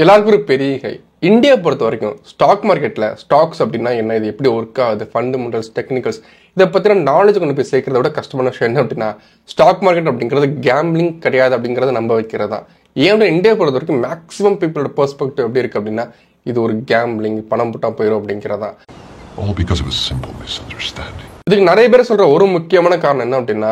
எல்லாருக்கும் ஒரு பெரிய கை. இந்தியா பொறுத்த வரைக்கும் ஸ்டாக் மார்க்கெட்ல ஸ்டாக்ஸ் அப்படின்னா என்ன, இது எப்படி ஒர்க் ஆகுது, ஃபண்டமெண்டல்ஸ், டெக்னிக்கல்ஸ், இதை பத்தின நாலேஜ் கொண்டு போய் சேர்க்கறத விட கஷ்டமான விஷயம் என்ன அப்படின்னா ஸ்டாக் மார்க்கெட் அப்படிங்கிறது கேம்பிளிங் கிடையாது அப்படிங்கறத நம்ப வைக்கிறது தான். ஏன் இந்தியா பொறுத்த வரைக்கும் மேக்ஸிமம் பீப்புளோட பெர்ஸ்பெக்டிவ் எப்படி இருக்கு அப்படின்னா இது ஒரு கேம்பிளிங், பணம் போட்டா போயிடும் அப்படிங்கிறதா. இதுக்கு நிறைய பேர் சொல்ற ஒரு முக்கியமான காரணம் என்ன அப்படின்னா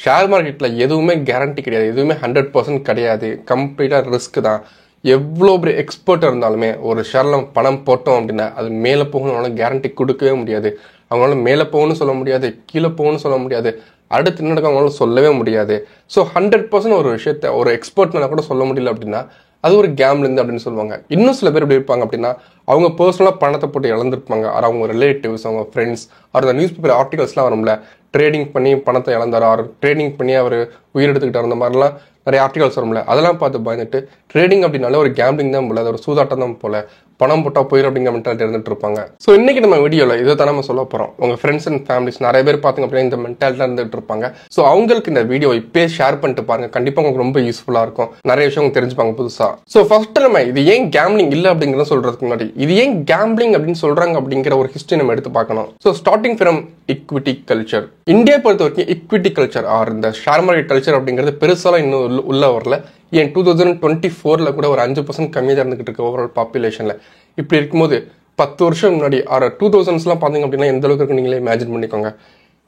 ஷேர் மார்க்கெட்ல எதுவுமே கேரண்டி கிடையாது, எதுவுமே 100% கிடையாது, கம்ப்ளீட்டா ரிஸ்க் தான். எவ்வளோ பெரிய எக்ஸ்பர்ட் இருந்தாலுமே ஒரு ஷேர்ல பணம் போட்டோம் அப்படின்னா அது மேலே போகணும்னால கேரண்டி கொடுக்கவே முடியாது. அவங்களால மேலே போகணும்னு சொல்ல முடியாது, கீழே போகணும்னு சொல்ல முடியாது, அடுத்து என்ன நடக்கும் அவங்களால சொல்லவே முடியாது. ஸோ 100% ஒரு விஷயத்த ஒரு எக்ஸ்பர்ட்னால கூட சொல்ல முடியல அப்படின்னா அது ஒரு கேம்லிங் அப்படின்னு சொல்லுவாங்க. இன்னும் சில பேர் எப்படி இருப்பாங்க அப்படின்னா அவங்க பர்சனலாக பணத்தை போட்டு இழந்திருப்பாங்க. அவங்க ரிலேட்டிவ்ஸ், அவங்க ஃப்ரெண்ட்ஸ், அவர் நியூஸ் பேப்பர் ஆர்டிகல்ஸ்லாம் வரும்ல, ட்ரேடிங் பண்ணி பணத்தை இழந்தாரோ, அவர் ட்ரேடிங் பண்ணி அவர் உயிரெடுத்துக்கிட்டார், அந்த மாதிரிலாம் நிறைய ஆர்டிகல்ஸ் வரும்ல, அதெல்லாம் பார்த்து பயந்துட்டு ட்ரேடிங் அப்படின்னால ஒரு கேம்பிளிங் தான் போல, அது ஒரு சூதாட்டம் தான் போல, பணம் போட்டா போயிடும் அப்படிங்கிற மென்டாலிட்டி இருந்துட்டு இருப்பாங்க. ஸோ இன்னைக்கு நம்ம வீடியோவில் இதை தான் நம்ம சொல்ல போறோம். உங்க ஃப்ரெண்ட்ஸ் அண்ட் ஃபேமிலிஸ் நிறைய பேர் பார்த்தீங்க அப்படின்னா இந்த மென்டாலிட்டி இருந்துட்டு இருப்பாங்க. ஸோ அவங்களுக்கு இந்த வீடியோ இப்பே ஷேர் பண்ணிட்டு பாருங்க, கண்டிப்பா உங்களுக்கு ரொம்ப யூஸ்ஃபுல்லா இருக்கும், நிறைய விஷயம் தெரிஞ்சுப்பாங்க புதுசா. ஸோ ஃபர்ஸ்ட் நம்ம இது ஏன் கேம்பிளிங் இல்லை அப்படிங்கிறத சொல்றதுக்கு முன்னாடி இது ஏன் கேம்பிளிங் அப்படின்னு சொல்றாங்க அப்படிங்கிற ஒரு ஹிஸ்டரி நம்ம எடுத்து பார்க்கணும். So starting from equity culture. India பொறுத்த வரைக்கும் இக்விட்டி கல்ச்சர் ஆர் இந்த ஷேர் மார்க்கெட் கல்ச்சர் அப்படிங்கிறது பெருசாலாம் இன்னும் உள்ள வரல. ஏன் 2024 கூட ஒரு 5% கம்மியாக இருந்துகிட்டு இருக்கு ஓவரால் பாப்புலேஷன்ல. இப்படி இருக்கும்போது 10 வருஷம் முன்னாடி 2000s பாத்தீங்க அப்படின்னா எந்த அளவுக்கு இருக்கு நீங்களே இமேஜின் பண்ணிக்கோங்க.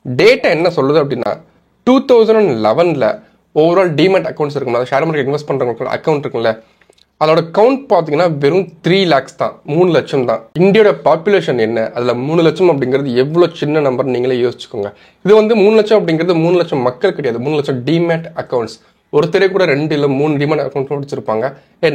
டேட்டா என்ன சொல்லுது அப்படின்னா 2011 ஓவரால் டிமெட் அக்கௌண்ட்ஸ் இருக்கும், ஷேர் மார்க்கெட் இன்வெஸ்ட் பண்றவங்க அக்கௌண்ட் இருக்குல்ல, அதோட கவுண்ட் பாத்தீங்கன்னா வெறும் 3 lakhs தான், 3 லட்சம் தான். இந்தியோட பாப்புலேஷன் என்ன, அதுல 3 லட்சம் அப்படிங்கிறது எவ்வளவு சின்ன நம்பர் நீங்களே யோசிச்சுக்கோங்க. இது 3 லட்சம் அப்படிங்கிறது 3 லட்சம் மக்கள் கிடையாது, 3 லட்சம் டிமெட் அக்கௌண்ட்ஸ். ஒருத்தரே கூட 2 இல்ல 3 டிமெட் அக்கௌண்ட் வச்சிருப்பாங்க.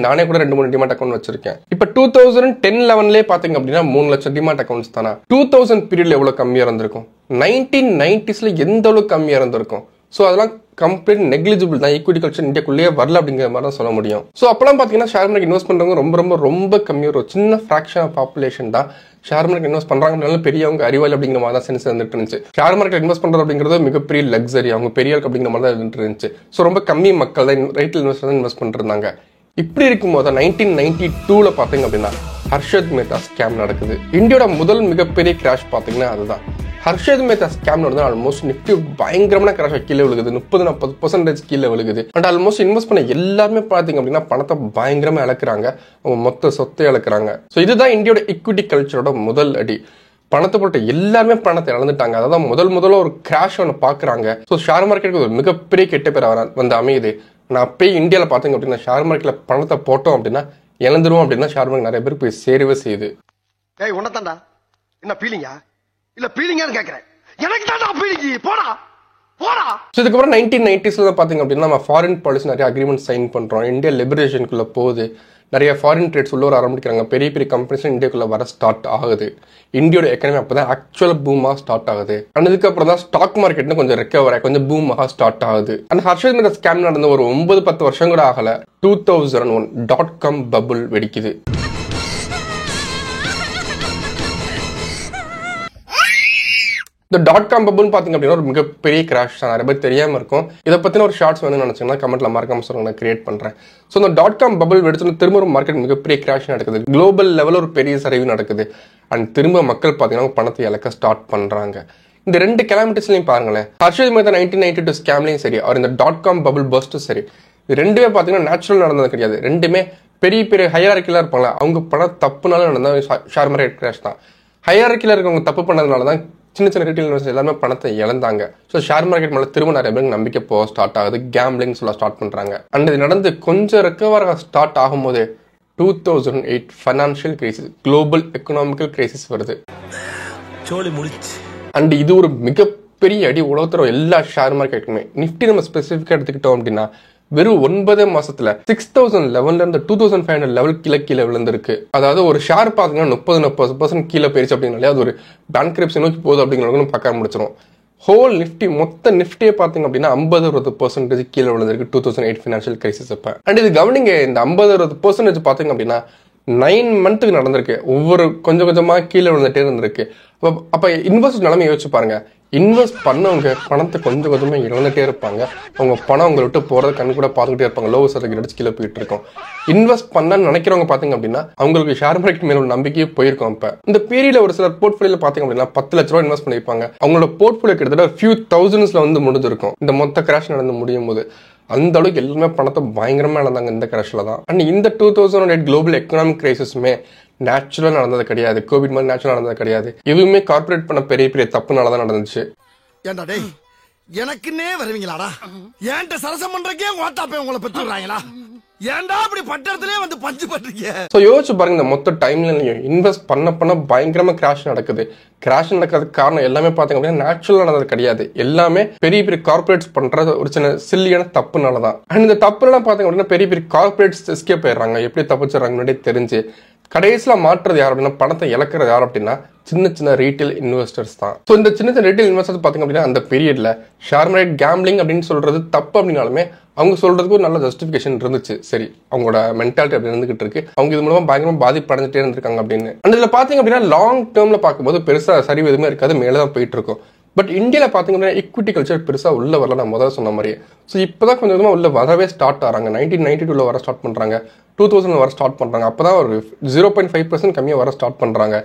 நானே கூட 2-3 டிமெட் அக்கௌண்ட் வச்சிருக்கேன். இப்ப 2010-11 பாத்தீங்க அப்படின்னா 3 லட்சம் டிமெட் அக்கௌண்ட்ஸ் தானா. 2000 பீரியட்ல எவ்வளவு கம்மியா இருந்திருக்கும், 1990s எந்த அளவுக்கு கம்மியா இருந்திருக்கும். ஸோ அதெல்லாம் கம்ப்ளீட் நெக்லிஜிபிள் தான், ஈக்விட்டி கல்ச்சர் இந்தியாக்குள்ளேயே வரல அப்படிங்கிற மாதிரி தான் சொல்ல முடியும். ஸோ அப்பெல்லாம் பார்த்தீங்கன்னா ஷேர் மார்க்கெட் இன்வெஸ்ட் பண்ணுறவங்க ரொம்ப ரொம்ப ரொம்ப கம்மி, ஒரு சின்ன ஃப்ராக்ஷன் ஆஃப் பாப்புலேஷன் தான் ஷேர் மார்க்கெட் இன்வெஸ்ட் பண்றாங்க. பெரியவங்க அறிவாளி அப்படிங்கிற மாதிரி தான் சென்ஸ் வந்துட்டு இருந்துச்சு. ஷேர் மார்க்கெட் இன்வெஸ்ட் பண்றது அப்படிங்கிறது மிகப்பெரிய லக்ஸரி, அவங்க பெரிய அப்படிங்கிற மாதிரி தான் இருந்துட்டு இருந்துச்சு. ஸோ ரொம்ப கம்மி மக்கள் தான் ரைட்டில் இன்வெஸ்ட் பண்ணிருந்தாங்க. இப்படி இருக்கும்போது 1992 பார்த்தீங்க அப்படின்னா ஹர்ஷத் மேத்தா ஸ்கேம் நடக்குது. இந்தியோட முதல் மிகப்பெரிய கிராஷ் பார்த்தீங்கன்னா அதுதான். ஹர்ஷத் மேத்தா ஸ்கேம் நடந்தது. ஆல்மோஸ்ட் நிஃப்டி பயங்கரமான கிராஷ் கீழே விழுகுது, 30-40% கீழே விழுகுது. அண்ட் ஆல்மோஸ்ட் இன்வெஸ்ட் பண்ண எல்லாருமே பார்த்தீங்க அப்படின்னா பணத்தை பயங்கரமா இழக்கிறாங்க, அவங்க மொத்த சொத்தை இழக்கிறாங்க. ஸோ இதுதான் இந்தியோட ஈக்விட்டி கல்ச்சரோட முதல் அடி. பணத்தை போட்டு எல்லாருமே பணத்தை இழந்துட்டாங்க. அதான் முதல்ல ஒரு கிராஷ் ஒன்று பாக்குறாங்க. ஸோ ஷேர் மார்க்கெட்டுக்கு ஒரு மிகப்பெரிய கெட்ட பேர் வந்து அமையுது. நான் அப்பயே இந்தியாவில் பார்த்தீங்க அப்படின்னா ஷேர் மார்க்கெட்ல பணத்தை போட்டோம் அப்படின்னா இழந்துருவோம் அப்படின்னா ஷேர் மார்க்கெட் நிறைய பேர் போய் சேரவே செய்யுது. என்ன பீலிங்கா இல்ல பீலிங்கான்னு கேக்குறேன், எனக்கு தான் பீலிங்கி, போடா போடா. ஸோ இதுக்கப்புறம் 1990s பாத்தீங்க அப்படின்னா நம்ம ஃபாரின் பாலிசி நிறைய அக்ரிமெண்ட் சைன் பண்றோம், இந்தியா லிபரேஷனுக்குள்ள போகுது, நிறைய ஃபாரின் ட்ரேட்ஸ் உள்ள ஆரம்பிக்கிறாங்க, பெரிய பெரிய கம்பெனிஸ் இந்தியாக்குள்ள வர ஸ்டார்ட் ஆகுது. இந்தியோட எக்கனமி அப்பதான் ஆக்சுவல் பூமா ஸ்டார்ட் ஆகுது. அண்ட் இதுக்கப்புறம் தான் ஸ்டாக் மார்க்கெட் கொஞ்சம் ரெக்கவர் ஆகி கொஞ்சம் பூமாக ஸ்டார்ட் ஆகுது. அண்ட் ஹர்ஷத் மேத்தா ஸ்கேம் நடந்த ஒரு 9-10 வருஷம் கூட ஆகல, 2001 .com பபுள் வெடிக்குது. இந்த .com பபுள் பாத்தீங்க அப்படின்னா ஒரு மிகப்பெரிய கிராஷ் தான், நிறைய பேர் தெரியாம இருக்கும். இதை பத்தின ஒரு ஷார்ட்ஸ் வந்து நினைச்சீங்கன்னா கமெண்ட்ல மறக்காம சொல்லுங்க, நான் கிரியேட் பண்றேன். ஸோ இந்த .com பபுள் வெடிச்சு திரும்ப ஒரு மார்க்கெட் மிகப்பெரிய கிராஷ் நடக்குது, குளோபல் லெவல் ஒரு பெரிய சரிவு நடக்குது. அண்ட் திரும்ப மக்கள் பாத்தீங்கன்னா பணத்தை இழக்க ஸ்டார்ட் பண்றாங்க. இந்த 2 கிலோமீட்டர்ஸ்லையும் பாருங்களேன், ஹர்ஷத் மேத்தா 1992 ஸ்கேம்லையும் சரி, அவர் இந்த .com பபுள் பர்ஸ்டும் சரி, இது ரெண்டுமே பாத்தீங்கன்னா நேச்சுரல் நடந்தது கிடையாது. ரெண்டுமே பெரிய பெரிய ஹையரார்க்கிலாம் இருப்பாங்க, அவங்க பணம் தப்புனால நடந்த ஷேர் மார்க்கெட் கிராஷ் தான். ஹையரார்க்கில இருக்கவங்க தப்பு பண்ணதுனால தான் சின்ன சின்ன ரீட்டைல் இன்வெஸ்டர்ஸ் எல்லாமே பணத்தை இழந்தாங்க. ஸோ ஷேர் மார்க்கெட் மேலே திரும்ப நிறைய பேருக்கு நம்பிக்கை போக ஸ்டார்ட் ஆகுது, கேம்பிளிங் சொல்ல ஸ்டார்ட் பண்றாங்க. அண்ட் இது நடந்து கொஞ்சம் ரெக்கவர் ஸ்டார்ட் ஆகும்போது 2008 financial crisis, global economical crisis வருது. அண்ட் இது ஒரு மிகப்பெரிய அடி உலகத்தோட எல்லா ஷேர் மார்க்கெட்டுமே. நிஃப்டி நம்ம ஸ்பெசிஃபிக்கா எடுத்துக்கிட்டோம் அப்படின்னா வெறும் 9 மாசத்துல 6011 இருந்து 2500 லெவல் கீழே விழுந்திருக்கு. அதாவது ஒரு ஷேர் பாத்தீங்கன்னா 30-40% கீழே போயிருச்சு அப்படின்னாலே அது ஒரு பேங்க்ரப்சி நோக்கி போகுது அப்படிங்கிறவங்க பார்க்க முடிச்சிடும். ஹோல் நிஃப்டி மொத்த நிஃப்டியே பாத்தீங்க அப்படின்னா 50-60% கீழே விழுந்திருக்கு 2008 ஃபைனான்சியல் கிரைசிஸ் அப்ப. அண்ட் இது கவனிங்க, இந்த 50-60% பாத்தீங்க அப்படின்னா 9 மந்த்துக்கு நடந்திருக்கு, ஒவ்வொரு கொஞ்சம் கொஞ்சமா கீழே விழுந்துட்டே இருந்திருக்கு. அப்ப இன்வெஸ்டர் நிலைமை யோசிச்சு பாருங்க, இன்வெஸ்ட் பண்ணவங்க பணத்தை கொஞ்சம் கொஞ்சமா இழந்துட்டே இருப்பாங்க. அவங்க பணம் உங்களை விட்டு போறது கண் கூட பார்த்துக்கிட்டே இருப்பாங்க. லோ சதவீதம் அடிச்சு கீழே போயிட்டு இருக்கோம். இன்வெஸ்ட் பண்ணன்னு நினைக்கிறவங்க பாத்தீங்க அப்படின்னா அவங்களுக்கு ஷேர் மார்க்கெட் மேல ஒரு நம்பிக்கையே போயிருக்கும். இப்ப இந்த பீரியட்ல ஒரு சிலர் போர்ட்ஃபோலியோல பாத்தீங்க அப்படின்னா 10 லட்ச ரூபாய் இன்வெஸ்ட் பண்ணிருப்பாங்க. அவங்களோட போர்ட்ஃபோலியோ கிட்டத்தட்ட ஃபியூ தௌசண்ட்ஸ்ல வந்து முடிஞ்சிருக்கும் இந்த மொத்த கிராஷ் நடந்து முடியும் போது. அந்த அளவுக்கு எல்லாமே பணத்தை பயங்கரமா இழந்தாங்க இந்த கிராஷ்ல தான். அண்ட் இந்த 2008 குளோபல் எக்கனாமிக் கிரைசிஸுமே நேச்சுரலா நடந்தது கிடையாது. கோவிட் மாதிரி நேச்சுரலா நடந்தது கிடையாது. எதுவுமே கார்பரேட் பண்ண பெரிய பெரிய தப்புனாலதான் நடந்துச்சு. ஏண்டா டேய் எனக்குன்னே வருவீங்களாடா? ஏன்ட்ட சரசம் பண்றக்கே ஓட்டாப்பே உங்களை பெற்றுறாங்களா? ஏன்டா அப்படி பட்டறதுலயே வந்து பஞ்சு பண்றீங்க? சோ யோசிச்சு பாருங்க, இந்த மொத்த டைம்ல இன்வெஸ்ட் பண்ண பயங்கரமா கிராஷ் நடக்குது. கிராஷ் நடக்கிறதுக்கு காரணம் எல்லாமே பாத்தீங்க அப்படின்னா நேச்சுரலா நடந்தது கிடையாது. எல்லாமே பெரிய பெரிய கார்பரேட்ஸ் பண்ற ஒரு சின்ன சில்லியான தப்புனாலதான். அண்ட் இந்த தப்புலாம் பாத்தீங்க அப்படின்னா பெரிய பெரிய கார்பரேட்ஸ் எஸ்கேப் ஆயிடுறாங்க. எப்படி தப்பிச்சிடறாங்க முன்னாடி தெரிஞ்சு. கடைசியில மாற்றுறது யார் அப்படின்னா பணத்தை இழக்கிறது யார் அப்படின்னா சின்ன சின்ன ரீட்டைல் இன்வெஸ்டர்ஸ் தான். ஸோ இந்த சின்ன சின்ன ரீட்டைல் இன்வெஸ்டர்ஸ் பாத்தீங்க அப்படின்னா அந்த பீரியட்ல ஷேர் மார்க்கெட் கேம்பிளிங் அப்படின்னு சொல்றது தப்பு அப்படின்னாலுமே அவங்க சொல்றதுக்கு ஒரு நல்ல ஜஸ்டிபிகேஷன் இருந்துச்சு. சரி, அவங்களோட மென்டாலிட்டி அப்படி இருந்துகிட்டு இருக்கு. அவங்க இது மூலமா பயங்கரமா பாதிப்பு அடைஞ்சிட்டே இருந்திருக்காங்க அப்படின்னு. அந்த இதுல பாத்தீங்க அப்படின்னா லாங் டேர்ம்ல பார்க்கும்போது பெருசா சரிவு எதுவுமே இருக்காது, மேலதான் போயிட்டு இருக்கும். பட் இந்தியாவில் பார்த்தீங்க அப்படின்னா ஈக்விட்டி கல்ச்சர் பெருசாக உள்ள வரல. நான் முதல்ல சொன்ன மாதிரி ஸோ இப்போதான் கொஞ்சம் கொஞ்சமாக உள்ள வரவே ஸ்டார்ட் ஆகிறாங்க. 1992 வர ஸ்டார்ட் பண்ணுறாங்க, 2000 வர ஸ்டார்ட் பண்ணுறாங்க. அப்போ தான் ஒரு 0.5% கம்மியாக வர ஸ்டார்ட் பண்ணுறாங்க.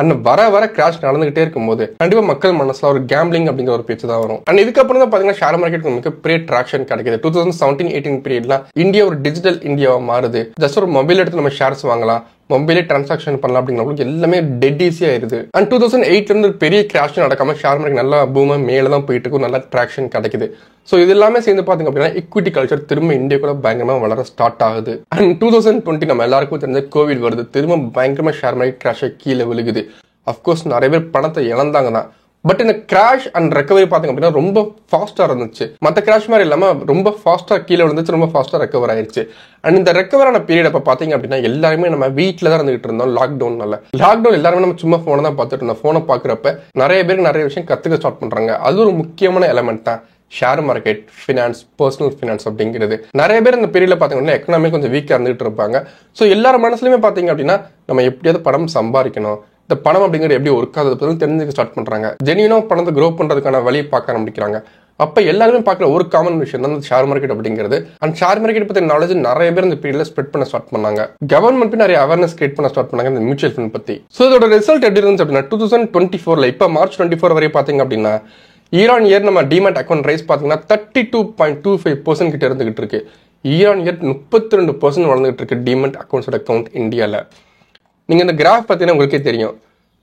அண்ட் வர வர கிராஷ் நடந்துகிட்டே இருக்கும்போது கண்டிப்பா மக்கள் மனசுல ஒரு கேம்பிளிங் அப்படிங்கிற ஒரு பேச்சு தான் வரும். அண்ட் இதுக்கப்புறம் தான் பாத்தீங்கன்னா ஷேர் மார்க்கெட் மிகப்பெரிய ட்ராக்ஷன் கிடைக்குது. 2017-18 பீரியட்ல இந்தியா ஒரு டிஜிட்டல் இந்தியாவா மாறுது. ஜஸ்ட் ஒரு மொபைல் எடுத்து நம்ம ஷேர்ஸ் வாங்கலாம், மொபைலே டிரான்சாக்ஷன் பண்ணலாம் அப்படிங்கிறவங்களுக்கு எல்லாமே டெட் ஈஸியா ஆயிருது. அண்ட் 2008 இருந்து பெரிய கிராஷ் நடக்காம ஷேர் மார்க்கெட் நல்லா பூமா மேல தான் போயிட்டு இருக்கும், நல்லா ட்ராக்ஷன் கிடைக்குது. ஸோ இது எல்லாமே சேர்ந்து பாத்தீங்க அப்படின்னா ஈக்விட்டி கல்ச்சர் திரும்ப இந்தியா கூட பயங்கரமா வளர ஸ்டார்ட் ஆகுது. அண்ட் 2020 நம்ம எல்லாருக்கும் தெரிஞ்ச கோவிட் வருது. திரும்ப பயங்கரமா ஷேர் மார்க்கெட் கிராஷ் கீழே விழுகுது. அப்கோர்ஸ் நிறைய பேர் பணத்தை இழந்தாங்க தான். பட் இந்த கிராஷ் அண்ட் ரெக்கவரி பாத்தீங்க அப்படின்னா ரொம்ப ஃபாஸ்டா இருந்துச்சு. மற்ற கிராஷ் மாதிரி இல்லாம ரொம்ப ஃபாஸ்டா கீழே விழுந்துச்சு, ரொம்ப ஃபாஸ்டா ரெக்கவர் ஆயிருச்சு. அண்ட் இந்த ரெக்கவரான பீரியட் அப்ப பாத்தீங்க அப்படின்னா எல்லாருமே நம்ம வீட்டுல தான் இருந்துகிட்டு இருந்தோம். லாக்டவுன் எல்லாருமே நம்ம சும்மா போனை தான் பார்த்துட்டு இருந்தோம். போனை பாக்குறப்ப நிறைய பேருக்கு நிறைய விஷயம் கத்துக்க ஸ்டார்ட் பண்றாங்க. அது ஒரு முக்கியமான எலமெண்ட் தான் share market, finance, personal finance அப்படிங்கிறது. நிறைய பேர் இந்த பீரியட்ல பாத்தீங்கன்னா எக்கனாமி கொஞ்சம் வீக்கா இருந்துகிட்டு இருப்பாங்க. ஸோ எல்லாரும் மனசுலயுமே பாத்தீங்க அப்படின்னா நம்ம எப்படியாவது பணம் சம்பாதிக்கணும், இந்த பணம் அப்படிங்கிறது எப்படி ஒர்க் ஆகுது பத்தி தெரிஞ்சுக்க ஸ்டார்ட் பண்றாங்க. ஜெனியூனா பணத்தை க்ரோ பண்றதுக்கான வழியை பார்க்க ஆரம்பிக்கிறாங்க. அப்ப எல்லாருமே பார்க்குற ஒரு காமன் விஷயம் தான் ஷேர் மார்க்கெட் அப்படிங்கிறது. அண்ட் ஷேர் மார்க்கெட் பத்தி நாலேஜ் நிறைய பேர் இந்த பீரியட்ல ஸ்ப்ரெட் பண்ண ஸ்டார்ட் பண்ணாங்க. கவர்மெண்ட் நிறைய அவேர்னஸ் கிரியேட் பண்ண ஸ்டார்ட் பண்ணாங்க இந்த மியூச்சுவல் ஃபண்ட் பத்தி. ஸோ இதோட ரிசல்ட் எப்படி இருந்துச்சு அப்படின்னா 2024 இப்ப மார்ச் 24 வரை பாத்தீங்க அப்படின்னா இயர் ஆன் இயர் நம்ம டிமேட் அக்கௌண்ட் ரைஸ் பாத்தீங்கன்னா 32.25% கிட்ட இருந்துகிட்டு இருக்கு. இயர் ஆன் இயர் 32% வளர்ந்துகிட்டு இருக்கு டிமேட் அக்கௌண்ட்ஸோட அக்கௌண்ட் இந்தியால. நீங்க இந்த கிராஃப் பார்த்தீங்கன்னா உங்களுக்கே தெரியும்.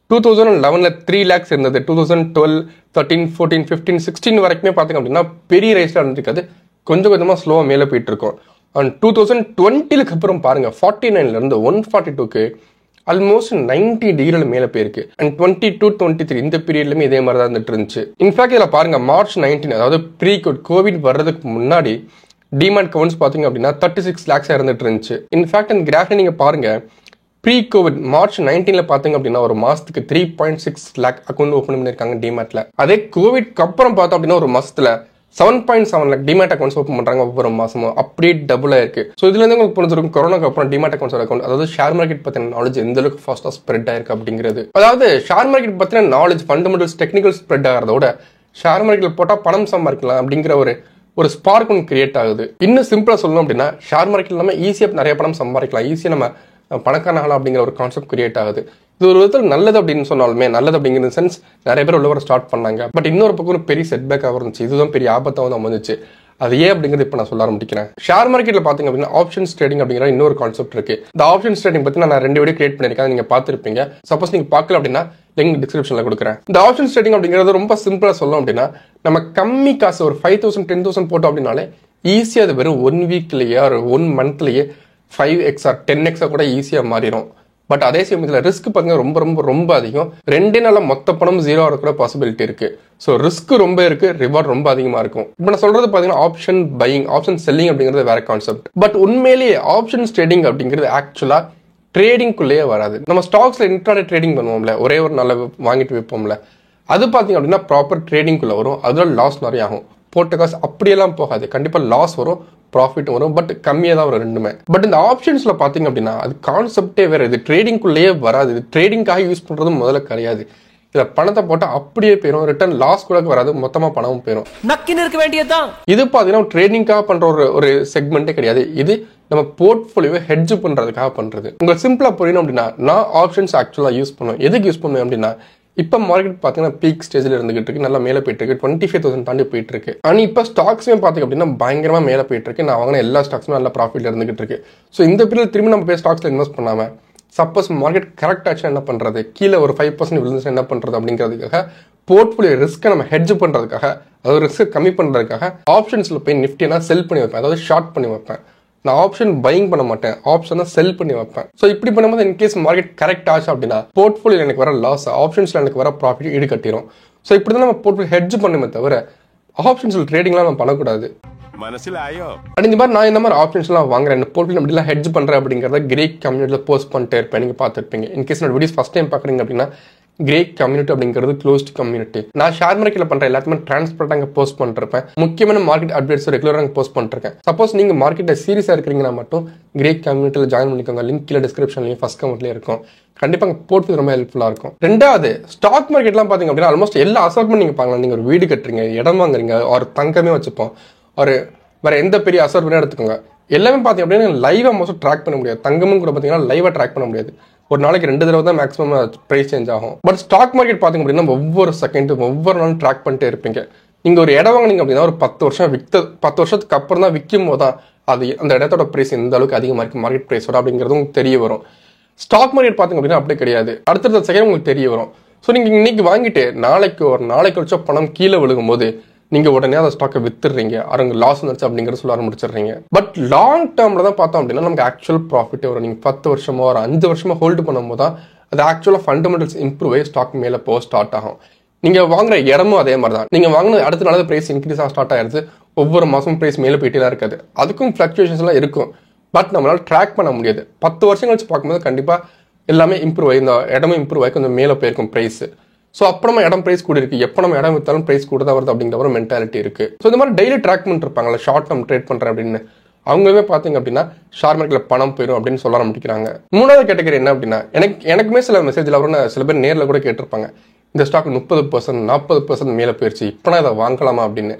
2011 3 lakhs இருந்தது. 2012, 13, 14, 15, 16 வரைக்குமே பார்த்தீங்க அப்படின்னா பெரிய ரைஸ்ல இருந்திருக்காது, கொஞ்சம் கொஞ்சமா ஸ்லோவா மேலே போயிட்டு இருக்கும். அண்ட் 2020க்கு அப்புறம் பாருங்க 49ல இருந்து 142க்கு ஆல்மோஸ்ட் 90 டிகிரில மேல போயிருக்கு. அண்ட் 22, 23 இந்த பீரியட்லயுமே இதே மாதிரி தான் இருந்துட்டு இருந்துச்சு. இன்ஃபேக்ட் இதுல பாருங்க மார்ச் 19 அதாவது ப்ரீ கோவிட் வர்றதுக்கு முன்னாடி டிமேட் அக்கௌண்ட்ஸ் பாத்தீங்க அப்படின்னா 36 lakhs இருந்துட்டு இருந்துச்சு. இன்ஃபேக்ட் இந்த கிராஃப்ல நீங்க பாருங்க ப்ரீ கோவிட் மார்ச் 19 பாத்தீங்க அப்படின்னா ஒரு மாசத்துக்கு 3.6 lakh அக்கௌண்ட் ஓபன் பண்ணிருக்காங்க டிமேட்ல. அதே கோவிட்க்கு அப்புறம் பார்த்தோம் அப்படின்னா ஒரு மாசத்துல 7.7 lakh டிமேட் அக்கௌண்ட்ஸ் ஓப்பன் பண்றாங்க ஒவ்வொரு மாசமும். அப்படியே டபுள் ஆயிருக்கு. ஸோ இதுல இருந்து உங்களுக்கு புரிஞ்சிருக்கும் கொரோனாக்கு அப்புறம் டிமேட் அக்கௌண்ட்ஸ் அக்கௌண்ட் அதாவது ஷேர் மார்க்கெட் பத்தின நாலேஜ் எந்த அளவுக்கு ஃபாஸ்டா ஸ்ப்ரெட் ஆயிருக்கு அப்படிங்கிறது. அதாவது ஷேர் மார்க்கெட் பத்தின நாலேஜ் ஃபண்டமெண்டல்ஸ் டெக்னிக்கல் ஸ்ப்ரெட் ஆகிறதோட ஷேர் மார்க்கெட்ல போட்டா பணம் சம்பாதிக்கலாம் அப்படிங்கிற ஒரு ஸ்பார்க் ஒன்று கிரியேட் ஆகுது. இன்னும் சிம்பிளா சொல்லணும் அப்படின்னா ஷேர் மார்க்கெட் நம்ம ஈஸியா நிறைய பணம் சம்பாதிக்கலாம், ஈஸியா நம்ம பணக்காரனாகலாம் அப்படிங்கிற ஒரு கான்செப்ட் கிரியேட் ஆகுது. இது ஒரு விதத்தில் நல்லது அப்படின்னு சொன்னாலுமே நல்லது அப்படிங்கிற சென்ஸ் நிறைய பேர் உள்ள வர ஸ்டார்ட் பண்ணாங்க. பட் இன்னொரு பக்கம் ஒரு பெரிய செட்பேக்காக இருந்துச்சு. இதுதான் பெரிய ஆபத்தாக அமைஞ்சிச்சு. அது ஏன் அப்படிங்கிறது இப்போ நான் சொல்ல ஆரம்பிக்கிறேன். ஷேர் மார்க்கெட்ல பாத்தீங்க அப்படின்னா ஆப்ஷன்ஸ் ட்ரேடிங் அப்படிங்கிற இன்னொரு கான்செப்ட் இருக்கு. இந்த ஆப்ஷன்ஸ் ட்ரேடிங் பத்தி நான் 2 வீடியோ கிரியேட் பண்ணிருக்கேன், நீங்க பார்த்திருப்பீங்க. சப்போஸ் நீங்க பார்க்கல அப்படின்னா லிங்க் டிஸ்கிரிப்ஷன்ல கொடுக்குறேன். இந்த ஆப்ஷன்ஸ் ட்ரேடிங் அப்படிங்கிறது ரொம்ப சிம்பிளா சொல்லணும் அப்படின்னா நம்ம கம்மி காசு ஒரு 5,000 10,000 போட்டோம் அப்படின்னாலே ஈஸியா அது வெறும் 1 வீக்லயே ஒரு 1 மந்த்லயே 5x or 10x கூட ஈஸியா மாறிடும். பட் அதே சமயத்துல ரிஸ்க் பாத்தீங்கன்னா ரொம்ப ரொம்ப ரொம்ப அதிகம். 2 நாள்ல மொத்த பணம் 0 இருக்கிற பாசிபிலிட்டி இருக்கு. ஸோ ரிஸ்க் ரொம்ப இருக்கு, ரிவார்ட் ரொம்ப அதிகமா இருக்கும். இப்போ நான் சொல்றது பாத்தீங்கன்னா ஆப்ஷன் பையிங், ஆப்ஷன் செல்லிங் அப்படிங்கிறது வேற கான்செப்ட். பட் உண்மையிலேயே ஆப்ஷன்ஸ் ட்ரேடிங் அப்படிங்கிறது ஆக்சுவலா ட்ரேடிங்குள்ளேயே வராது. நம்ம ஸ்டாக்ஸ்ல இன்ட்ராடே ட்ரேடிங் பண்ணுவோம்ல, ஒரே ஒரு நாள் வாங்கிட்டு வைப்போம்ல, அது பாத்தீங்க அப்படின்னா ப்ராப்பர் ட்ரேடிங்குள்ள வரும். அதுல லாஸ் நிறைய ஆகும். போட்ட காசு அப்படியெல்லாம் போகாது, கண்டிப்பா லாஸ் வரும், ப்ராஃபிட் வரும், பட் கம்மியாக தான் வரும் ரெண்டுமே. பட் இந்த ஆப்ஷன்ஸ்ல பாத்தீங்க அப்படின்னா அது கான்செப்டே வேற. இது ட்ரேடிங்குள்ளேயே வராது. இது ட்ரேடிங்காக யூஸ் பண்றது முதல்ல கிடையாது. இதில் பணத்தை போட்டால் அப்படியே போயிடும், ரிட்டர்ன் லாஸ் கூட வராது, மொத்தமாக பணமும் போயிடும். நக்கின்னு இருக்க வேண்டியதுதான். இது பார்த்தீங்கன்னா ட்ரேடிங்காக பண்ணுற ஒரு செக்மெண்ட்டே கிடையாது. இது நம்ம போர்ட்ஃபோலியோவை ஹெட்ஜ் பண்ணுறதுக்காக பண்ணுறது. உங்களுக்கு சிம்பிளாக புரியணும் அப்படின்னா, நான் ஆப்ஷன்ஸ் ஆக்சுவலாக யூஸ் பண்ணுவேன். எதுக்கு யூஸ் பண்ணுவேன் அப்படின்னா, இப்போ மார்க்கெட் பார்த்தீங்கன்னா பீக் ஸ்டேஜில் இருந்துகிட்டு இருக்கு, நல்லா மேலே போயிட்டு இருக்கு, 25,000 தாண்டி போயிட்டு இருக்கு. ஆனால் இப்போ ஸ்டாக்ஸுமே பார்த்தீங்க அப்படின்னா பயங்கரமாக மேலே போயிட்டு இருக்கு. நான் வாங்கின எல்லா ஸ்டாக்ஸுமே நல்ல ப்ராஃபிட்ல இருந்துகிட்டு இருக்கு. ஸோ இந்த பீரியட் திரும்பி நம்ம போய் ஸ்டாக்ஸில் இன்வெஸ்ட் பண்ணாமல், சப்போஸ் மார்க்கெட் கரெக்ட் ஆச்சுன்னா என்ன பண்ணுறது, கீழே ஒரு 5% விழுந்துச்சுன்னா என்ன பண்ணுறது அப்படிங்கிறதுக்காக, போர்ட்ஃபோலியோ ரிஸ்க்கை நம்ம ஹெட்ஜ் பண்ணுறதுக்காக, அதாவது ரிஸ்க் கம்மி பண்ணுறதுக்காக ஆப்ஷன்ஸில் போய் நிஃப்டினா செல் பண்ணி வைப்பேன், அதாவது ஷார்ட் பண்ணி வைப்பேன். நான் ஆப்ஷன் பையிங் பண்ண மாட்டேன், ஆப்ஷன் தான் செல் பண்ணி வைப்பேன். ஸோ இப்படி பண்ணும்போது இன்கேஸ் மார்க்கெட் கரெக்ட் ஆச்சு அப்படின்னா போர்ட்ஃபோலியோ எனக்கு வர லாஸ் ஆப்ஷன்ஸ்ல எனக்கு வர ப்ராஃபிட் ஈடு கட்டிடும். ஸோ இப்படி தான் நம்ம போர்ட்ஃபோலியோ ஹெட்ஜ் பண்ணுமே தவிர ஆப்ஷன்ஸ்ல ட்ரேடிங்லாம் நம்ம பண்ணக்கூடாது. இந்த மாதிரி நான் இந்த மாதிரி ஆப்ஷன்ஸ்லாம் வாங்குறேன், போர்ட்ஃபோலியோ அப்படிலாம் ஹெட்ஜ் பண்றேன் அப்படிங்கிறத கிரேக் கம்யூனிட்டியில் போஸ்ட் பண்ணிட்டே இருப்பேன், நீங்க பார்த்துருப்பீங்க. இன்கேஸ் என்னோட வீடியோஸ் ஃபர்ஸ்ட் டைம் பார்க்குறீங்க அப்படின்னா, கிரேக் கம்யூனிட்டி அப்படிங்கிறது க்ளோஸ்ட் கம்யூனிட்டி. நான் ஷேர் மார்க்கெட்ல பண்ற எல்லாத்தையுமே டிரான்ஸ்பரண்டாக போஸ்ட் பண்ணிருப்பேன். முக்கியமான மார்க்கெட் அப்டேட்ஸ் ரெகுலராக போஸ்ட் பண்ணிருக்கேன். சப்போஸ் நீங்க மார்க்கெட்ல சீரியஸா இருக்கிறீங்கன்னா மட்டும் கிரேக் கம்யூனிட்டியில் ஜாயின் பண்ணிக்கோங்க. லிங்க் கீழே டிஸ்கிரிப்ஷன்லயும் ஃபர்ஸ்ட் கமெண்ட்லயே இருக்கும். கண்டிப்பாக போர்ட்ஃபோலியோ ரொம்ப ஹெல்ப்ஃபுல்லா இருக்கும். ரெண்டாவது, ஸ்டாக் மார்க்கெட்லாம் பாத்தீங்க அப்படின்னா ஆல்மோஸ்ட் எல்லா அசர்ட்மெண்ட் நீங்க பார்க்கலாம். நீங்க ஒரு வீடு கட்டுறீங்க, இடம் வாங்குறீங்க, ஒரு தங்கமே வச்சுப்போம், ஒரு வேற எந்த பெரிய அசர்ட்மெண்ட் எடுத்துக்கோங்க, எல்லாமே பாத்தீங்க அப்படின்னா லைவா மோஸ்ட் ட்ராக் பண்ண முடியாது. தங்கமும் கூட பாத்தீங்கன்னா லைவா ட்ராக் பண்ண முடியாது. ஒரு நாளைக்கு 2 தடவை தான் மேக்ஸிமம் பிரைஸ் சேஞ்ச் ஆகும். பட் ஸ்டாக் மார்க்கெட் பாத்தீங்க அப்படின்னா ஒவ்வொரு செகண்டும் ஒவ்வொரு நாளும் ட்ராக் பண்ணிட்டே இருப்பீங்க. நீங்க ஒரு இடம் வாங்கினீங்க அப்படின்னா ஒரு 10 வருஷத்துக்கு அப்புறம் தான் விற்கும் போது தான் அது அந்த இடத்தோட பிரைஸ் எந்த அளவுக்கு அதிகமாக இருக்கு மார்க்கெட் பிரைஸோட அப்படிங்கிறது உங்களுக்கு தெரிய வரும். ஸ்டாக் மார்க்கெட் பாத்தீங்க அப்படின்னா அப்படி கிடையாது, அடுத்தடுத்த செகண்ட் உங்களுக்கு தெரிய வரும். ஸோ நீங்க இன்னைக்கு வாங்கிட்டு நாளைக்கு வச்ச பணம் கீழே விழுகும் போது நீங்க உடனே அந்த ஸ்டாக்கை வித்துடுறீங்க, அவங்க லாஸ் வந்துச்சு அப்படிங்கிறது சொல்ல ஆரம்பிச்சிடுறீங்க. பட் லாங் டேர்ம்ல தான் பார்த்தோம் அப்படின்னா நமக்கு ஆக்சுவல் ப்ராஃபிட் வரும். நீங்க 10 வருஷமோ ஒரு 5 வருஷமா ஹோல்டு பண்ணும்போது தான் அது ஆக்சுவலா ஃபண்டமெண்டல்ஸ் இம்ப்ரூவ் ஆகி ஸ்டாக் மேல போக ஸ்டார்ட் ஆகும். நீங்க வாங்குற இடமும் அதே மாதிரி தான். நீங்க வாங்கின அடுத்த நாள் பிரைஸ் இன்க்ரீஸ் ஆக ஸ்டார்ட் ஆயிருது, ஒவ்வொரு மாசமும் பிரைஸ் மேல போயிட்டே தான் இருக்காது. அதுக்கும் ஃபிளக்சுவேஷன்ஸ் எல்லாம் இருக்கும், பட் நம்மளால ட்ராக் பண்ண முடியாது. 10 வருஷம் கழிச்சு பார்க்கும்போது கண்டிப்பா எல்லாமே இம்ப்ரூவ் ஆகி இந்த இடமும் இம்ப்ரூவ் ஆகி கொஞ்சம் மேல போயிருக்கும் பிரைஸ். ஸோ அப்போ நம்ம இடம் பிரைஸ் கூட இருக்கு, எப்போ நம்ம இடம் வித்தாலும் பிரைஸ் கூட தான் வருது அப்படிங்கிற ஒரு மென்டாலிட்டி இருக்கு. ஸோ இந்த மாதிரி டெய்லி ட்ராக் பண்ணிட்டு இருப்பாங்கல்ல, ஷார்ட் டேர்ம் ட்ரேட் பண்றேன் அப்படின்னு, அவங்களுமே பாத்தீங்க அப்படின்னா ஷேர் மார்க்கெட்ல பணம் போயிடும் அப்படின்னு சொல்ல ஆரம்பிக்கிறாங்க. மூணாவது கேட்டகரி என்ன அப்படின்னா, எனக்குமே சில மெசேஜ்ல வரும், சில பேர் நேரில் கூட கேட்டிருப்பாங்க, இந்த ஸ்டாக் 30% 40% மேல போயிருச்சு, இப்போ நான் இதை வாங்கலாமா அப்படின்னு.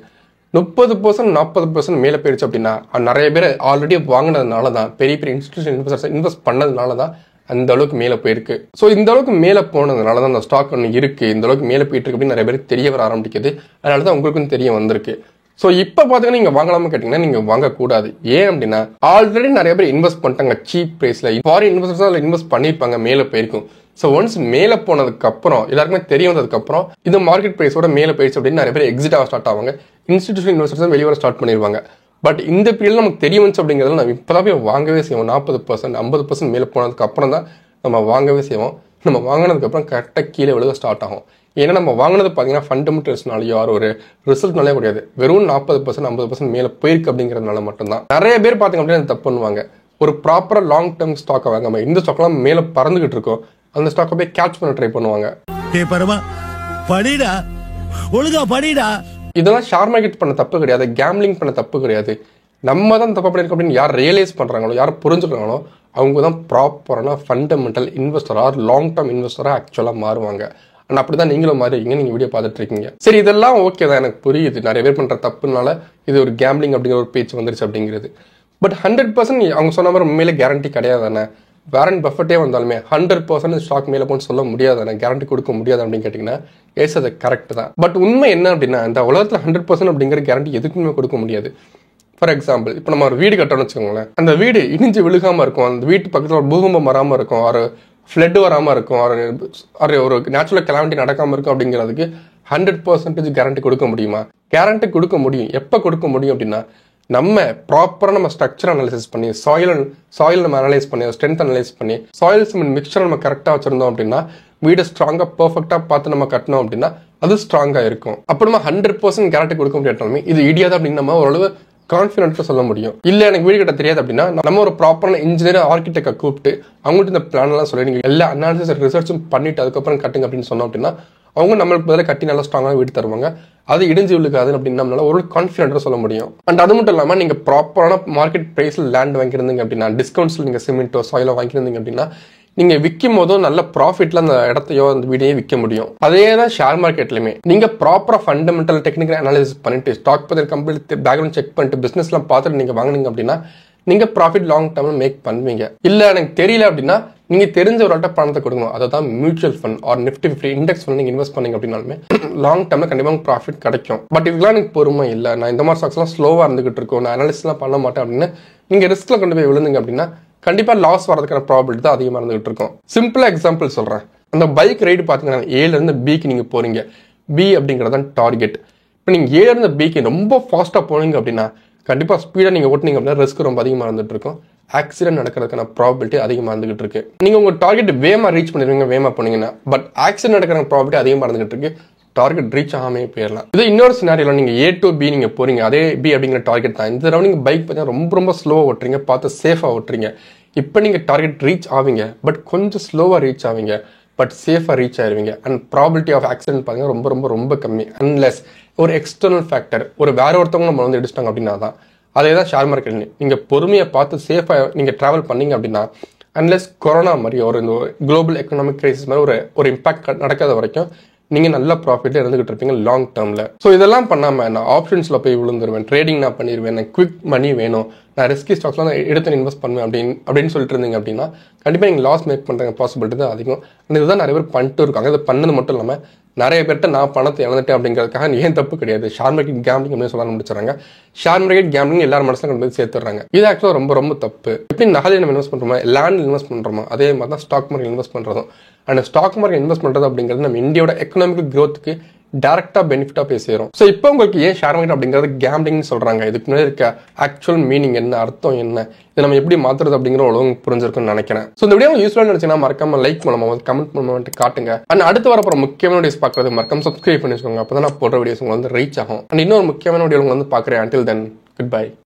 30% 40% மேல போயிருச்சு அப்படின்னா நிறைய பேர் ஆல்ரெடி வாங்கினதுனால தான், பெரிய பெரிய இன்ஸ்டிடியூஷன் இன்வெஸ்டர்ஸ் இன்வெஸ்ட் பண்ணதுனால தான் அந்த அளவுக்கு மேல போயிருக்கு. ஸோ இந்த அளவுக்கு மேல போனதுனால தான் அந்த ஸ்டாக் ஒன்று இருக்கு, இந்த அளவுக்கு மேல போயிட்டு இருக்கு அப்படின்னு நிறைய பேருக்கு தெரிய வர ஆரம்பிக்குது. அதனால தான் உங்களுக்கும் தெரிய வந்திருக்கு. ஸோ இப்போ பார்த்தீங்கன்னா நீங்க வாங்கலாமா கேட்டீங்கன்னா நீங்க வாங்கக்கூடாது. ஏன் அப்படின்னா ஆல்ரெடி நிறைய பேர் இன்வெஸ்ட் பண்ணிட்டாங்க சீப் பிரைஸ்ல, ஃபாரின் இன்வெஸ்டர்ஸ் அதில் இன்வெஸ்ட் பண்ணிருப்பாங்க, மேல போயிருக்கும். ஸோ ஒன்ஸ் மேல போனதுக்கு அப்புறம் எல்லாருக்குமே தெரிய வந்ததுக்கு அப்புறம் இந்த மார்க்கெட் பிரைஸோட மேல போயிடுச்சு அப்படின்னு நிறைய பேர் எக்ஸிட் ஆக ஸ்டார்ட் ஆவாங்க, இன்ஸ்டிடியூஷன் இன்வெஸ்டர்ஸ் வெளியே வர ஸ்டார்ட் பண்ணிடுவாங்க. பட் இந்த பீரியட் நமக்கு தெரிய வந்துச்சு அப்படிங்கிறதுல நம்ம இப்போதான் போய் வாங்கவே செய்வோம். 40% 50% மேலே போனதுக்கு அப்புறம் தான் நம்ம வாங்கவே செய்வோம். நம்ம வாங்கினதுக்கு அப்புறம் கரெக்டாக கீழே விழுக ஸ்டார்ட் ஆகும். ஏன்னா நம்ம வாங்கினது பார்த்தீங்கன்னா ஃபண்டமெண்டல்ஸ்னாலயோ ஒரு ரிசல்ட்னாலே கிடையாது, வெறும் 40% 50% மேலே போயிருக்கு அப்படிங்கிறதுனால மட்டும்தான். நிறைய பேர் பார்த்தீங்க அப்படின்னா தப்பு பண்ணுவாங்க, ஒரு ப்ராப்பராக லாங் டேர்ம் ஸ்டாக்கை வாங்காம இந்த ஸ்டாக்லாம் மேலே பறந்துகிட்டு இருக்கோம் அந்த ஸ்டாக்கை போய் கேட்ச் பண்ண ட்ரை பண்ணுவாங்க. இதெல்லாம் ஷேர் மார்க்கெட் பண்ண தப்பு கிடையாது, கேம்லிங் பண்ண தப்பு கிடையாது. நம்ம தான் தப்பு பண்ணிருக்கோம் அப்படின்னு யார் ரியலைஸ் பண்றாங்களோ, யார் புரிஞ்சுக்கிறாங்களோ அவங்க தான் ப்ராப்பரான ஃபண்டமெண்டல் இன்வெஸ்டரா லாங் டேர்ம் இன்வெஸ்டரா ஆக்சுவலா மாறுவாங்க. அண்ட் அப்படிதான் நீங்களும் மாறிங்க. நீங்க வீடியோ பார்த்துட்டு இருக்கீங்க, சரி இதெல்லாம் ஓகே தான், எனக்கு புரியுது, நிறைய பேர் பண்ற தப்புனால இது ஒரு கேம்லிங் அப்படிங்கிற ஒரு பேச்சு வந்துருச்சு அப்படிங்கிறது. பட் 100% அவங்க சொன்ன மாதிரி உண்மையிலே கேரண்டி கிடையாது தானே. வாரன் பஃபெட்டே வந்தாலுமே 100% ஸ்டாக் மேலே போன்னு சொல்ல முடியாது, கேரண்டி கொடுக்க முடியாது அப்படின்னு கேட்டிங்கன்னா எஸ் அது கரெக்ட் தான். பட் உண்மை என்ன அப்படின்னா இந்த உலகத்தில் 100% அப்படிங்கிற கேரண்டி எதுக்குமே கொடுக்க முடியாது. ஃபார் எக்ஸாம்பிள் இப்போ நம்ம ஒரு வீடு கட்டணும்னு வச்சுக்கோங்களேன், அந்த வீடு இடிஞ்சு விழுகாமல் இருக்கும், அந்த வீட்டு பக்கத்தில் ஒரு பூகம்பம் வராமல் இருக்கும், ஒரு ஃப்ளட் வராமல் இருக்கும், ஒரு நேச்சுரல் கெலாமிட்டி நடக்காமல் இருக்கும் அப்படிங்கிறதுக்கு 100% கேரண்டி கொடுக்க முடியுமா? கேரண்டி கொடுக்க முடியும். எப்போ கொடுக்க முடியும் அப்படின்னா நம்ம ப்ராப்பராக நம்ம ஸ்ட்ரக்சர் அனலைசிஸ் பண்ணி சாயில் நம்ம அனலைஸ் பண்ணி ஸ்ட்ரென்த் அனலைஸ் பண்ணி சாயில் சிமெண்ட் மிக்சர் நம்ம கரெக்டாக வச்சிருந்தோம் அப்படின்னா வீடு ஸ்ட்ராங்காக பர்ஃபெக்டாக பார்த்து நம்ம கட்டணும் அப்படின்னா அது ஸ்ட்ராங்காக இருக்கும். அப்போ நம்ம 100% கேரண்டி கொடுக்க முடியாட்டாலுமே இது இடியாது அப்படின்னு நம்ம ஓரளவு கான்ஃபிடென்ட்டாக சொல்ல முடியும். இல்லை எனக்கு வீடு கட்ட தெரியாது அப்படின்னா நம்ம ஒரு ப்ராப்பரான இன்ஜினியர் ஆர்கிடெக்டை கூப்பிட்டு அவங்கள்ட்ட இந்த பிளான் எல்லாம் சொல்லி நீங்கள் எல்லா அனாலிசிஸ் ரிசர்ச்சும் பண்ணிட்டு அதுக்கப்புறம் கட்டுங்க அப்படின்னு சொன்னோம் அப்படின்னா அவங்க நம்மளுக்கு பதிலாக கட்டி நல்லா ஸ்ட்ராங்காக வீடு தருவாங்க, அது இடிஞ்சு விழுக்காது அப்படின்னு நம்மளால ஒரு கான்ஃபிடென்ட்டாக சொல்ல முடியும். அண்ட் அது மட்டும் இல்லாமல் நீங்கள் ப்ராப்பரான மார்க்கெட் ப்ரைஸில் லேண்ட் வாங்கியிருந்தீங்க அப்படின்னா டிஸ்கவுண்ட்ஸில் நீங்கள் சிமெண்ட்டோ சாயிலோ வாங்கியிருந்தீங்க அப்படின்னா நீங்க விற்கும் போதும் நல்ல ப்ராஃபிட்ல அந்த இடத்தையோ அந்த வீடையோ விற்க முடியும். அதே தான் ஷேர் மார்க்கெட்லயுமே நீங்க ப்ராப்பரா ஃபண்டமெண்டல் டெக்னிக்கல் அனாலிசிஸ் பண்ணிட்டு ஸ்டாக் பத்தி கம்ப்ளீட் பேக்ரவுண்ட் செக் பண்ணிட்டு பிசினஸ் எல்லாம் பார்த்துட்டு நீங்க வாங்குனீங்க அப்படின்னா நீங்க ப்ராஃபிட் லாங் டர்ம்ல மேக் பண்ணுவீங்க. இல்ல எனக்கு தெரியல அப்படின்னா நீங்க தெரிஞ்ச ஒரு ஆட்ட பணத்தை கொடுக்கணும். அதான் mutual fund R Nifty 50 index fund நீங்க இன்வெஸ்ட் பண்ணீங்க அப்படின்னாலுமே லாங் டர்ம்ல கண்டிப்பா ப்ராஃபிட் கிடைக்கும். பட் இதுக்கெல்லாம் எனக்கு பொறுமை இல்லை, நான் இந்த மாதிரி ஸ்டாக்ஸ் எல்லாம் ஸ்லோவா இருந்துகிட்டு இருக்கோம், நான் அனாலிசிஸ் எல்லாம் பண்ண மாட்டேன் அப்படின்னு நீங்க ரிஸ்க்ல கொண்டு போய் விழுந்தீங்க அப்படின்னா கண்டிப்பா லாஸ் வரதுக்கான ப்ராபிலிட்டி தான் அதிகமா இருந்துகிட்டு இருக்கும். சிம்பிளா எக்ஸாம்பிள் சொல்றேன். அந்த பைக் ரைடு பாத்தீங்கன்னா ஏல இருந்து பிக்கு நீங்க போறீங்க, பி அப்படிங்கறதான் டார்கெட். இப்போ நீங்க ஏல இருந்து பிக்கு ரொம்ப ஃபாஸ்டா போனீங்க அப்படின்னா கண்டிப்பா ஸ்பீடா நீங்க ஓட்டினீங்க அப்படின்னா ரிஸ்க் ரொம்ப அதிகமா இருந்துட்டு இருக்கும். ஆக்சிடென்ட் நடக்கிறதுக்கான ப்ராபிலிட்டி அதிகமா இருந்துகிட்டு இருக்கு. நீங்க உங்க டார்கெட் வேமா ரீச் பண்ணிருவீங்க வேமா போனீங்கன்னா, பட் ஆக்சிடென்ட் நடக்கிற ப்ராபிலிட்டி அதிகமா இருந்துகிட்டு இருக்கு. டார்கெட் ரீச் ஆகாமே போயிடலாம். இது இன்னொரு சினாரியோல நீங்க A to B நீங்க போறீங்க, அதே B அப்படிங்கிற டார்கெட் தான். இந்த தடவை நீங்க பைக் பார்த்தீங்கன்னா ரொம்ப ஸ்லோவா ஓட்டுறீங்க, பார்த்து சேஃபா ஓட்டுறீங்க. இப்போ நீங்க டார்கெட் ரீச் ஆவீங்க, பட் கொஞ்சம் ஸ்லோவா ரீச் ஆவீங்க, பட் சேஃபா ரீச் ஆயிருவீங்க. அண்ட் ப்ராபிலிட்டி ஆஃப் ஆக்சிடென்ட் பாத்தீங்கன்னா ரொம்ப கம்மி. அன்லெஸ் ஒரு எக்ஸ்டர்னல் ஃபேக்டர், ஒரு வேற ஒருத்தவங்க நம்ம வந்து எடுத்துட்டாங்க அப்படின்னா தான். அதே தான் ஷேர் மார்க்கெட். நீங்க பொறுமையை பார்த்து சேஃபா நீங்க டிராவல் பண்ணீங்க அப்படின்னா, அன்லெஸ் கொரோனா மாதிரி ஒரு இந்த குளோபல் எக்கனாமிக் கிரைசிஸ் மாதிரி ஒரு இம்பாக்ட் நடக்காத வரைக்கும் நீங்க நல்ல ப்ராஃபிட்ல இருந்துகிட்டு இருப்பீங்க லாங் டேர்ம்ல. ஸோ இதெல்லாம் பண்ணாம நான் ஆப்ஷன்ஸ்ல போய் விழுந்துருவேன், ட்ரேடிங் நான் பண்ணிடுவேன், எனக்கு குவிக் மணி வேணும், நான் ரிஸ்கி ஸ்டாக்ஸ்லாம் எடுத்து இன்வெஸ்ட் பண்ணுவேன் அப்படின்னு சொல்லிட்டு இருந்தீங்க அப்படின்னா கண்டிப்பா நீங்க லாஸ் மேக் பண்ற பாசிபிலிட்டி தான் அதிகம். இதுதான் நிறைய பேர் பண்ணிட்டு இருக்காங்க. இது பண்ணது மட்டும் இல்லாம நிறைய பேர்ட்ட நான் பணத்தை இழந்துட்டேன் அப்படிங்கிறதுக்காக ஏன் தப்பு கிடையாது. ஷேர் மார்க்கெட் கேம்பிளிங் அப்படின்னு சொல்ல முடிச்சாங்க. ஷேர் மார்க்கெட் கேம்பிளிங் எல்லாரும் மனசுல கொண்டு போய் சேர்த்துறாங்க. இது ஆக்சுவலா ரொம்ப தப்பு. எப்படி நகை நம்ம இன்வெஸ்ட் பண்றோமா, லேண்ட் இன்வெஸ்ட் பண்றோமா, அதே மாதிரி தான் ஸ்டாக் மார்க்கெட் இன்வெஸ்ட் பண்றதும். அண்ட் ஸ்டாக் மார்க்கெட் இன்வெஸ்ட் பண்றது அப்படிங்கிறது நம்ம இந்தியோட எக்கனாமிக் growthக்கு டைரக்டா பெனிஃபிட்டா போய் சேரும். ஸோ இப்போ உங்களுக்கு ஏன் ஷேர் மார்க்கெட் அப்படிங்கிறது கேம்பிளிங்னு சொல்றாங்க, இதுக்கு முன்னாடி இருக்க ஆக்சுவல் மீனிங் என்ன, அர்த்தம் என்ன, இதை நம்ம எப்படி மாத்துறது அப்படிங்கிற உலகம் புரிஞ்சிருக்குன்னு நினைக்கிறேன். ஸோ இந்த வீடியோ யூஸ்ஃபுல்லா நினைச்சீங்கன்னா மறக்காம லைக் பண்ணுவோம், கமெண்ட் பண்ணுவோம், காட்டுங்க. அண்ட் அடுத்து வரப்போற முக்கியமான வீடியோஸ் பார்க்கறது மறக்காம சப்ஸ்கிரைப் பண்ணி வச்சுக்கோங்க. அப்பதான் நான் போடுற வீடியோஸ் உங்களுக்கு வந்து ரீச் ஆகும். அண்ட் இன்னொரு முக்கியமான வீடியோ வந்து பாக்குறேன். Until then, goodbye.